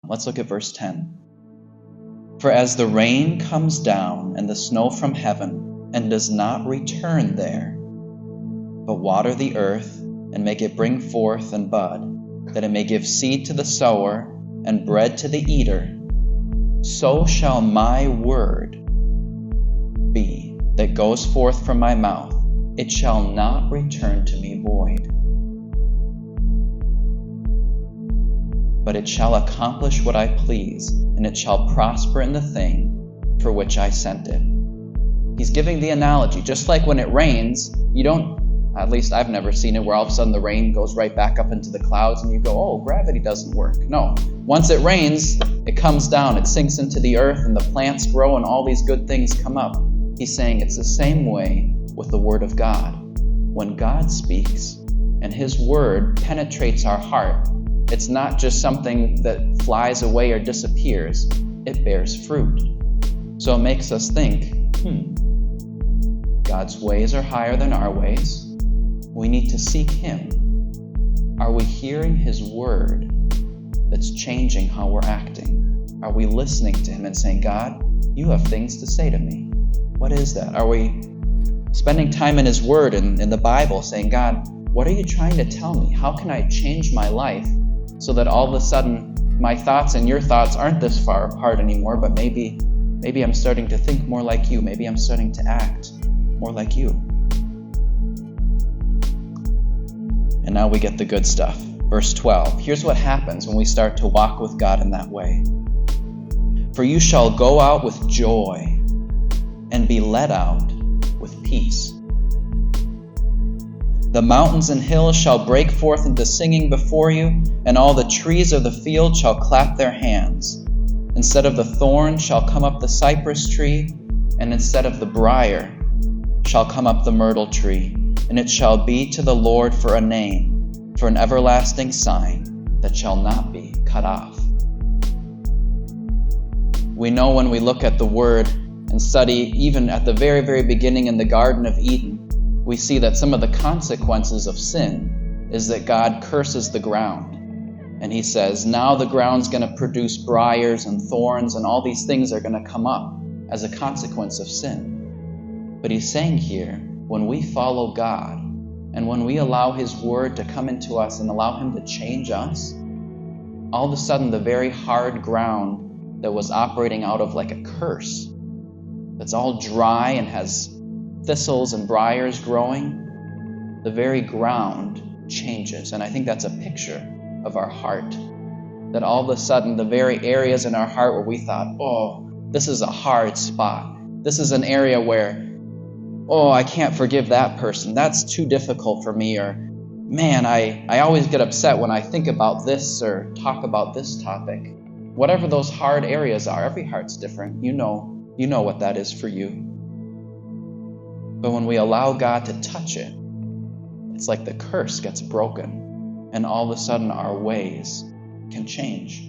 Let's look at verse 10. For as the rain comes down and the snow from heaven, and does not return there, but water the earth, and make it bring forth and bud, that it may give seed to the sower, and bread to the eater, so shall my word be that goes forth from my mouth. It shall not return to me void, but it shall accomplish what I please, and it shall prosper in the thing for which I sent it. He's giving the analogy. Just like when it rains, you don't, at least I've never seen it, where all of a sudden the rain goes right back up into the clouds and you go, oh, gravity doesn't work. No. Once it rains, it comes down, it sinks into the earth, and the plants grow, and all these good things come up. He's saying it's the same way with the Word of God. When God speaks and His Word penetrates our heart, it's not just something that flies away or disappears. It bears fruit. So it makes us think, God's ways are higher than our ways. We need to seek Him. Are we hearing His Word that's changing how we're acting? Are we listening to Him and saying, God, you have things to say to me? What is that? Are we spending time in His Word in the Bible saying, God, what are you trying to tell me? How can I change my life so that all of a sudden my thoughts and your thoughts aren't this far apart anymore, but maybe I'm starting to think more like you. Maybe I'm starting to act more like you. And now we get the good stuff. Verse 12. Here's what happens when we start to walk with God in that way. For you shall go out with joy and be led out with peace. The mountains and hills shall break forth into singing before you, and all the trees of the field shall clap their hands. Instead of the thorn shall come up the cypress tree, and instead of the briar shall come up the myrtle tree. And it shall be to the Lord for a name, for an everlasting sign that shall not be cut off. We know when we look at the Word and study, even at the very, very beginning in the Garden of Eden, we see that some of the consequences of sin is that God curses the ground. And He says, now the ground's going to produce briars and thorns, and all these things are going to come up as a consequence of sin. But He's saying here, when we follow God, and when we allow His Word to come into us and allow Him to change us, all of a sudden the very hard ground that was operating out of like a curse, that's all dry and has thistles and briars growing, the very ground changes. And I think that's a picture of our heart. That all of a sudden, the very areas in our heart where we thought, oh, this is a hard spot. This is an area where, oh, I can't forgive that person. That's too difficult for me. Or, man, I always get upset when I think about this or talk about this topic. Whatever those hard areas are, every heart's different. You know what that is for you. But when we allow God to touch it, it's like the curse gets broken, and all of a sudden our ways can change.